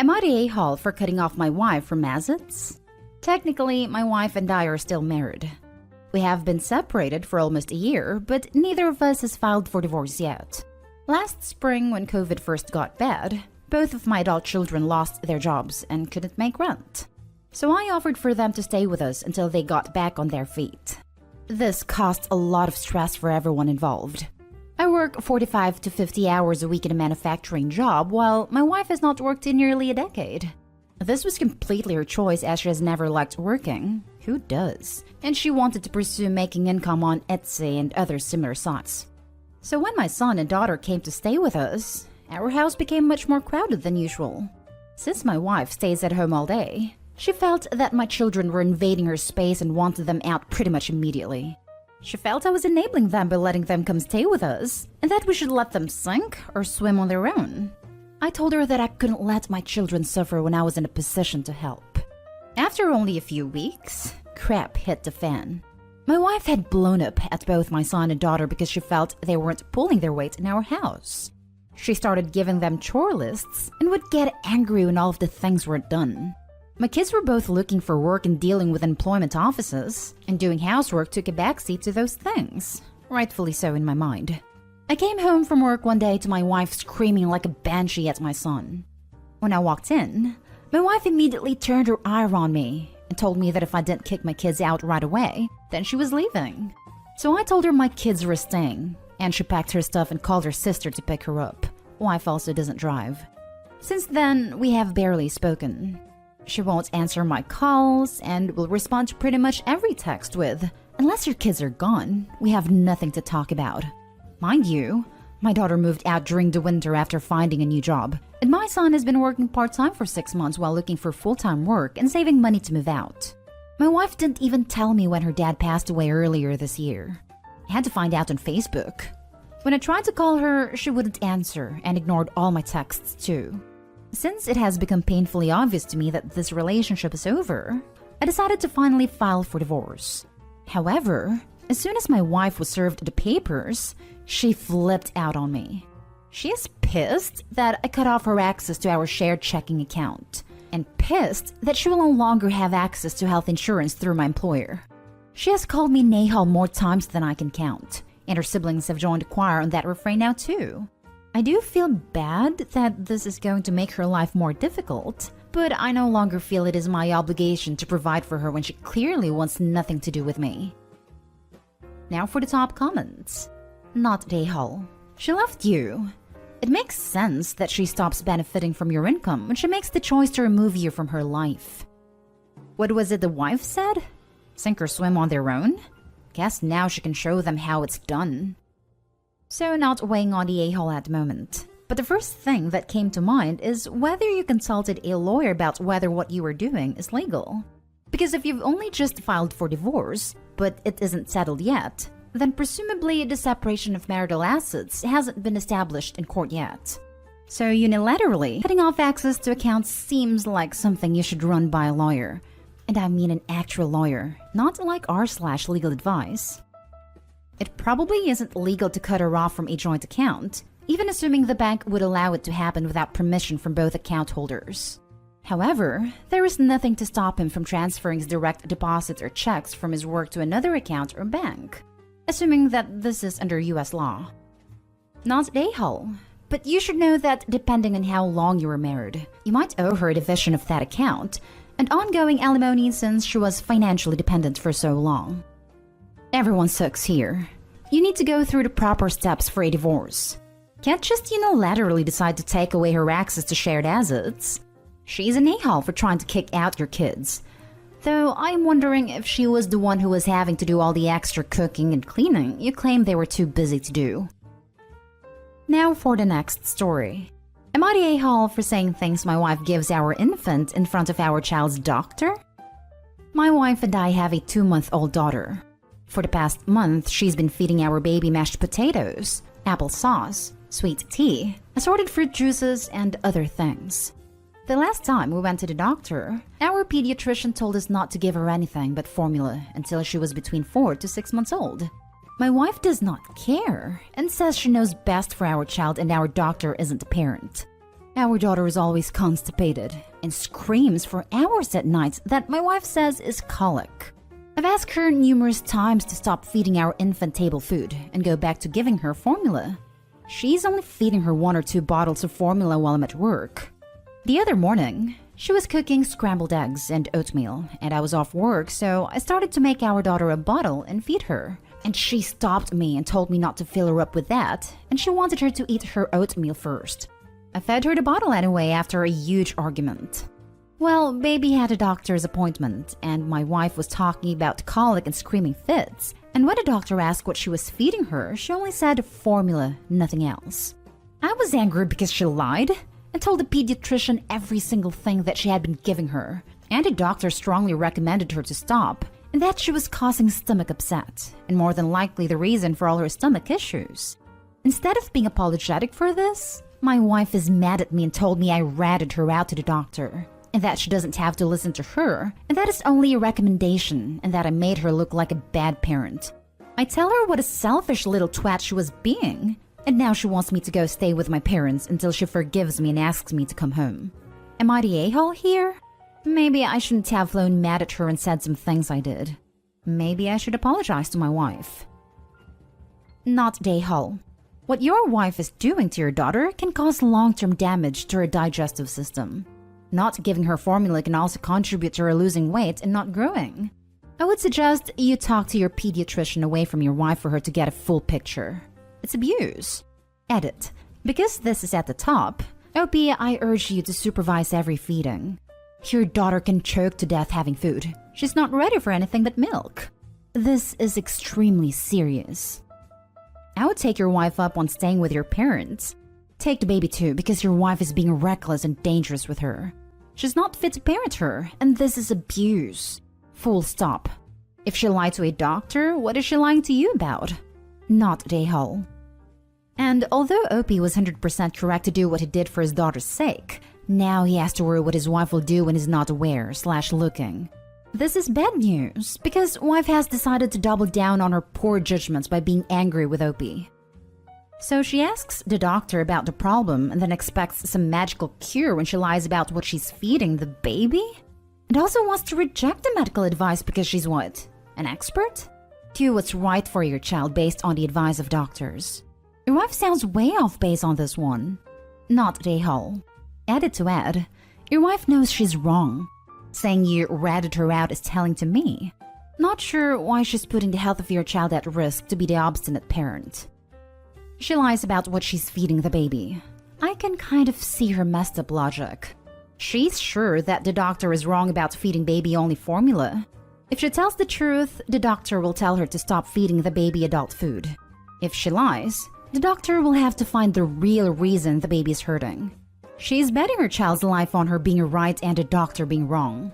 Am I the a-hole for cutting off my wife from assets? Technically, my wife and I are still married. We have been separated for almost a year, but neither of us has filed for divorce yet. Last spring, when COVID first got bad, both of my adult children lost their jobs and couldn't make rent. So I offered for them to stay with us until they got back on their feet. This caused a lot of stress for everyone involved. I work 45 to 50 hours a week in a manufacturing job, while my wife has not worked in nearly a decade. This was completely her choice, as she has never liked working. Who does? And she wanted to pursue making income on Etsy and other similar sites. So when my son and daughter came to stay with us, our house became much more crowded than usual. Since my wife stays at home all day, she felt that my children were invading her space and wanted them out pretty much immediately. She felt I was enabling them by letting them come stay with us, and that we should let them sink or swim on their own. I told her that I couldn't let my children suffer when I was in a position to help. After only a few weeks, crap hit the fan. My wife had blown up at both my son and daughter because she felt they weren't pulling their weight in our house. She started giving them chore lists and would get angry when all of the things weren't done. My kids were both looking for work and dealing with employment offices, and doing housework took a backseat to those things. Rightfully so in my mind. I came home from work one day to my wife screaming like a banshee at my son. When I walked in, my wife immediately turned her ire on me and told me that if I didn't kick my kids out right away, then she was leaving. So I told her my kids were staying, and she packed her stuff and called her sister to pick her up. Wife also doesn't drive. Since then, we have barely spoken. She won't answer my calls and will respond to pretty much every text with, "Unless your kids are gone, we have nothing to talk about." Mind you, my daughter moved out during the winter after finding a new job, and my son has been working part-time for 6 months while looking for full-time work and saving money to move out. My wife didn't even tell me when her dad passed away earlier this year. I had to find out on Facebook. When I tried to call her, she wouldn't answer and ignored all my texts too. Since it has become painfully obvious to me that this relationship is over, I decided to finally file for divorce. However, as soon as my wife was served the papers, she flipped out on me. She is pissed that I cut off her access to our shared checking account, and pissed that she will no longer have access to health insurance through my employer. She has called me Nahal more times than I can count, and her siblings have joined the choir on that refrain now too. I do feel bad that this is going to make her life more difficult, but I no longer feel it is my obligation to provide for her when she clearly wants nothing to do with me. Now for the top comments. Not Dayhal. She left you. It makes sense that she stops benefiting from your income when she makes the choice to remove you from her life. What was it the wife said? Sink or swim on their own? Guess now she can show them how it's done. So not weighing on the a-hole at the moment. But the first thing that came to mind is whether you consulted a lawyer about whether what you are doing is legal. Because if you've only just filed for divorce, but it isn't settled yet, then presumably the separation of marital assets hasn't been established in court yet. So unilaterally, cutting off access to accounts seems like something you should run by a lawyer. And I mean an actual lawyer, not like r/legal advice. It probably isn't legal to cut her off from a joint account, even assuming the bank would allow it to happen without permission from both account holders. However, there is nothing to stop him from transferring his direct deposits or checks from his work to another account or bank, assuming that this is under US law. Not Dayhal, but you should know that depending on how long you were married, you might owe her a division of that account and ongoing alimony since she was financially dependent for so long. Everyone sucks here. You need to go through the proper steps for a divorce. Can't just unilaterally decide to take away her access to shared assets. She's an a-hole for trying to kick out your kids. Though I'm wondering if she was the one who was having to do all the extra cooking and cleaning you claim they were too busy to do. Now for the next story. Am I the a-hole for saying things my wife gives our infant in front of our child's doctor? My wife and I have a 2-month-old daughter. For the past month, she's been feeding our baby mashed potatoes, applesauce, sweet tea, assorted fruit juices, and other things. The last time we went to the doctor, our pediatrician told us not to give her anything but formula until she was between 4 to 6 months old. My wife does not care and says she knows best for our child and our doctor isn't a parent. Our daughter is always constipated and screams for hours at night that my wife says is colic. I've asked her numerous times to stop feeding our infant table food and go back to giving her formula. She's only feeding her 1 or 2 bottles of formula while I'm at work. The other morning, she was cooking scrambled eggs and oatmeal, and I was off work, so I started to make our daughter a bottle and feed her. And she stopped me and told me not to fill her up with that, and she wanted her to eat her oatmeal first. I fed her the bottle anyway after a huge argument. Well, baby had a doctor's appointment, and my wife was talking about colic and screaming fits. And when the doctor asked what she was feeding her, she only said formula, nothing else. I was angry because she lied and told the pediatrician every single thing that she had been giving her. And the doctor strongly recommended her to stop, and that she was causing stomach upset, and more than likely the reason for all her stomach issues. Instead of being apologetic for this, my wife is mad at me and told me I ratted her out to the doctor, and that she doesn't have to listen to her, and that is only a recommendation, and that I made her look like a bad parent. I tell her what a selfish little twat she was being, and now she wants me to go stay with my parents until she forgives me and asks me to come home. Am I the a-hole here? Maybe I shouldn't have flown mad at her and said some things I did. Maybe I should apologize to my wife. Not the a-hole. What your wife is doing to your daughter can cause long-term damage to her digestive system. Not giving her formula can also contribute to her losing weight and not growing. I would suggest you talk to your pediatrician away from your wife for her to get a full picture. It's abuse. Edit. Because this is at the top, OP, I urge you to supervise every feeding. Your daughter can choke to death having food. She's not ready for anything but milk. This is extremely serious. I would take your wife up on staying with your parents. Take the baby too, because your wife is being reckless and dangerous with her. She's not fit to parent her, and this is abuse. Full stop. If she lied to a doctor, what is she lying to you about? Not the a-hole. And although Opie was 100% correct to do what he did for his daughter's sake, now he has to worry what his wife will do when he's not aware/looking. This is bad news, because wife has decided to double down on her poor judgments by being angry with Opie. So she asks the doctor about the problem and then expects some magical cure when she lies about what she's feeding the baby? And also wants to reject the medical advice because she's what? An expert? Do what's right for your child based on the advice of doctors. Your wife sounds way off base on this one. Not the a-hole. Added to add, your wife knows she's wrong. Saying you ratted her out is telling to me. Not sure why she's putting the health of your child at risk to be the obstinate parent. She lies about what she's feeding the baby. I can kind of see her messed up logic. She's sure that the doctor is wrong about feeding baby only formula. If she tells the truth, the doctor will tell her to stop feeding the baby adult food. If she lies, the doctor will have to find the real reason the baby is hurting. She's betting her child's life on her being right and the doctor being wrong.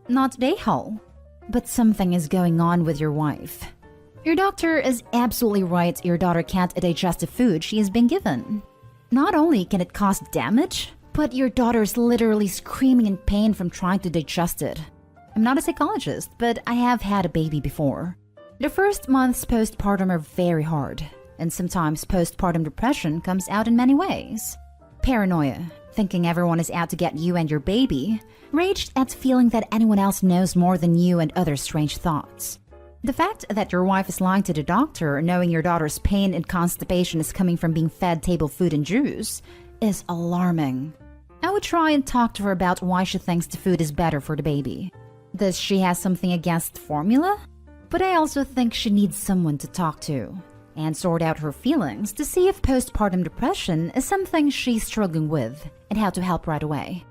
Not the a-hole, but something is going on with your wife. Your doctor is absolutely right your daughter can't digest the food she has been given. Not only can it cause damage, but your daughter is literally screaming in pain from trying to digest it. I'm not a psychologist, but I have had a baby before. The first months postpartum are very hard, and sometimes postpartum depression comes out in many ways. Paranoia, thinking everyone is out to get you and your baby. Rage at feeling that anyone else knows more than you, and other strange thoughts. The fact that your wife is lying to the doctor, knowing your daughter's pain and constipation is coming from being fed table food and juice, is alarming. I would try and talk to her about why she thinks the food is better for the baby. Does she have something against formula? But I also think she needs someone to talk to and sort out her feelings to see if postpartum depression is something she's struggling with and how to help right away.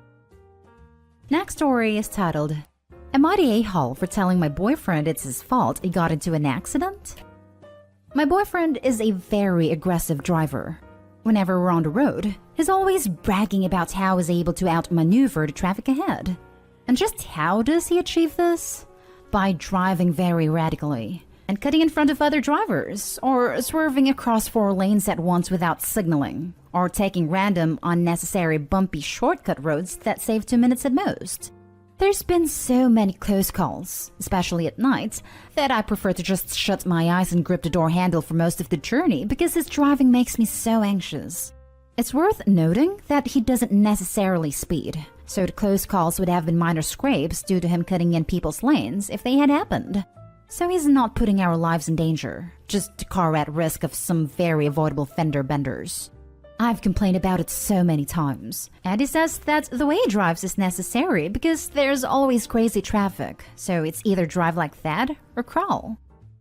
Next story is titled, Am I the a-hole for telling my boyfriend it's his fault he got into an accident? My boyfriend is a very aggressive driver. Whenever we're on the road, he's always bragging about how he's able to outmaneuver the traffic ahead. And just how does he achieve this? By driving very radically and cutting in front of other drivers, or swerving across 4 lanes at once without signaling, or taking random, unnecessary, bumpy shortcut roads that save 2 minutes at most. There's been so many close calls, especially at night, that I prefer to just shut my eyes and grip the door handle for most of the journey because his driving makes me so anxious. It's worth noting that he doesn't necessarily speed, so the close calls would have been minor scrapes due to him cutting in people's lanes if they had happened. So he's not putting our lives in danger, just a car at risk of some very avoidable fender benders. I've complained about it so many times, and he says that the way he drives is necessary because there's always crazy traffic, so it's either drive like that or crawl.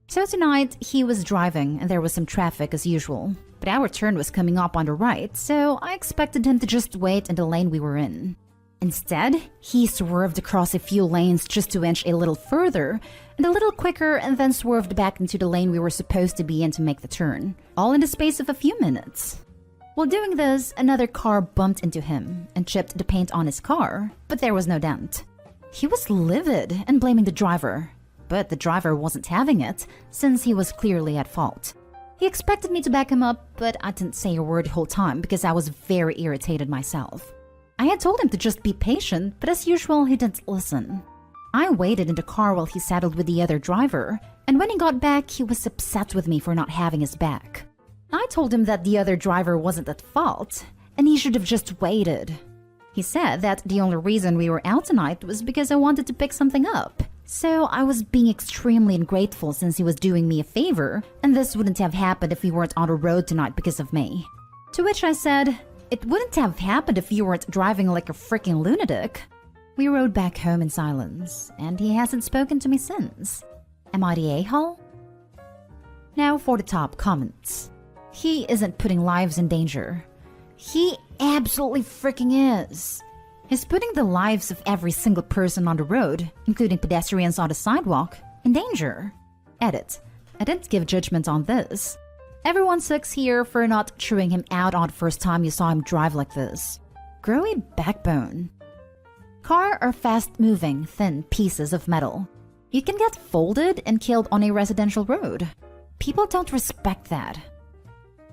So tonight, he was driving and there was some traffic as usual, but our turn was coming up on the right, so I expected him to just wait in the lane we were in. Instead, he swerved across a few lanes just to inch a little further and a little quicker and then swerved back into the lane we were supposed to be in to make the turn, all in the space of a few minutes. While doing this, another car bumped into him and chipped the paint on his car, but there was no dent. He was livid and blaming the driver, but the driver wasn't having it since he was clearly at fault. He expected me to back him up, but I didn't say a word the whole time because I was very irritated myself. I had told him to just be patient, but as usual, he didn't listen. I waited in the car while he settled with the other driver, and when he got back, he was upset with me for not having his back. I told him that the other driver wasn't at fault, and he should have just waited. He said that the only reason we were out tonight was because I wanted to pick something up. So I was being extremely ungrateful since he was doing me a favor, and this wouldn't have happened if we weren't on the road tonight because of me. To which I said, it wouldn't have happened if you weren't driving like a freaking lunatic. We rode back home in silence, and he hasn't spoken to me since. Am I the a-hole? Now for the top comments. He isn't putting lives in danger. He absolutely freaking is. He's putting the lives of every single person on the road, including pedestrians on the sidewalk, in danger. Edit. I didn't give judgment on this. Everyone sucks here for not chewing him out on the first time you saw him drive like this. Grow a backbone. Car are fast-moving, thin pieces of metal. You can get folded and killed on a residential road. People don't respect that.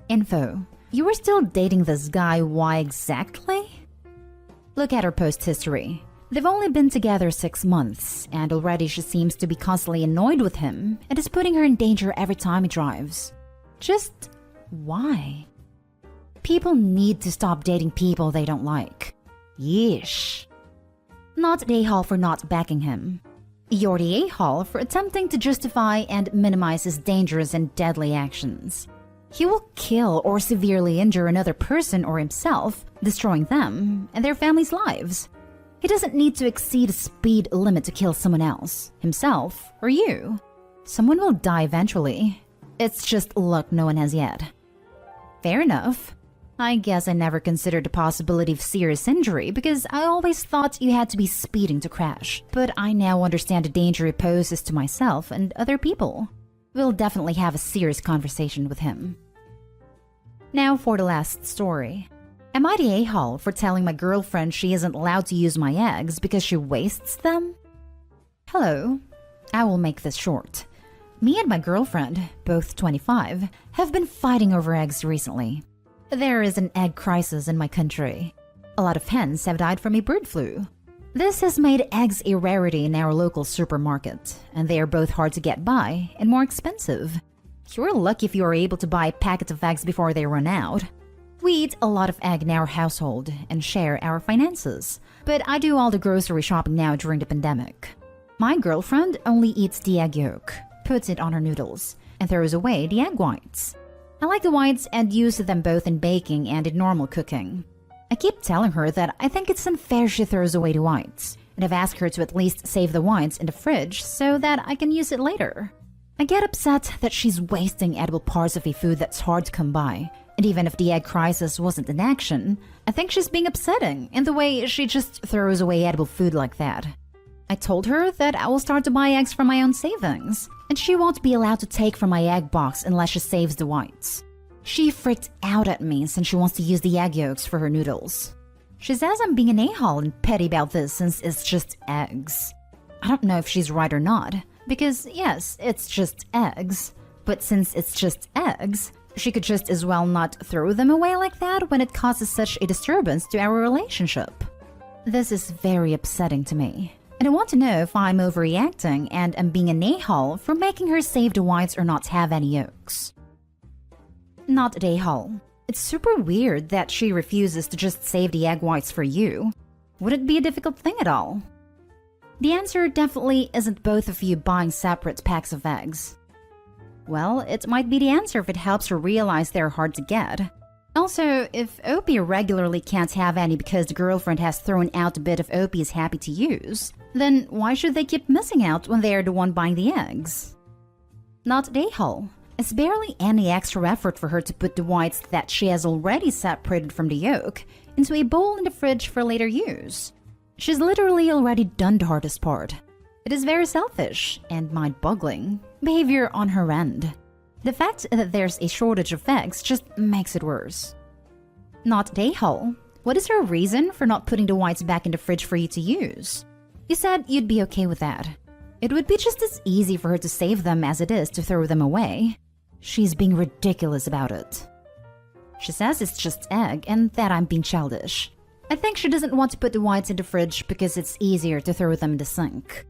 Info. You were still dating this guy, why exactly? Look at her post history. They've only been together 6 months, and already she seems to be constantly annoyed with him and is putting her in danger every time he drives. Just why? People need to stop dating people they don't like. Yeesh. Not the a-hole for not backing him. You're the a-hole for attempting to justify and minimize his dangerous and deadly actions. He will kill or severely injure another person or himself, destroying them and their families' lives. He doesn't need to exceed a speed limit to kill someone else, himself, or you. Someone will die eventually. It's just luck no one has yet. Fair enough. I guess I never considered the possibility of serious injury because I always thought you had to be speeding to crash. But I now understand the danger it poses to myself and other people. We'll definitely have a serious conversation with him. Now for the last story. Am I the a-hole for telling my girlfriend she isn't allowed to use my eggs because she wastes them? Hello. I will make this short. Me and my girlfriend, both 25, have been fighting over eggs recently. There is an egg crisis in my country. A lot of hens have died from a bird flu. This has made eggs a rarity in our local supermarket, and they are both hard to get by and more expensive. You're lucky if you are able to buy a packet of eggs before they run out. We eat a lot of egg in our household and share our finances, but I do all the grocery shopping now during the pandemic. My girlfriend only eats the egg yolk, puts it on her noodles, and throws away the egg whites. I like the whites and use them both in baking and in normal cooking. I keep telling her that I think it's unfair she throws away the whites, and I've asked her to at least save the whites in the fridge so that I can use it later. I get upset that she's wasting edible parts of a food that's hard to come by, and even if the egg crisis wasn't in action, I think she's being upsetting in the way she just throws away edible food like that. I told her that I will start to buy eggs from my own savings, and she won't be allowed to take from my egg box unless she saves the whites. She freaked out at me since she wants to use the egg yolks for her noodles. She says I'm being an a-hole and petty about this since it's just eggs. I don't know if she's right or not, because yes, it's just eggs. But since it's just eggs, she could just as well not throw them away like that when it causes such a disturbance to our relationship. This is very upsetting to me. And I want to know if I'm overreacting and am being an a-hole for making her save the whites or not have any yolks. Not an a-hole. It's super weird that she refuses to just save the egg whites for you. Would it be a difficult thing at all? The answer definitely isn't both of you buying separate packs of eggs. Well, it might be the answer if it helps her realize they're hard to get. Also, if Opie regularly can't have any because the girlfriend has thrown out a bit of Opie's happy to use, then why should they keep missing out when they're the one buying the eggs? Not Dayhall. It's barely any extra effort for her to put the whites that she has already separated from the yolk into a bowl in the fridge for later use. She's literally already done the hardest part. It is very selfish and mind-boggling behavior on her end. The fact that there's a shortage of eggs just makes it worse. Not Dayhall. What is her reason for not putting the whites back in the fridge for you to use? You said you'd be okay with that. It would be just as easy for her to save them as it is to throw them away. She's being ridiculous about it. She says it's just egg and that I'm being childish. I think she doesn't want to put the whites in the fridge because it's easier to throw them in the sink.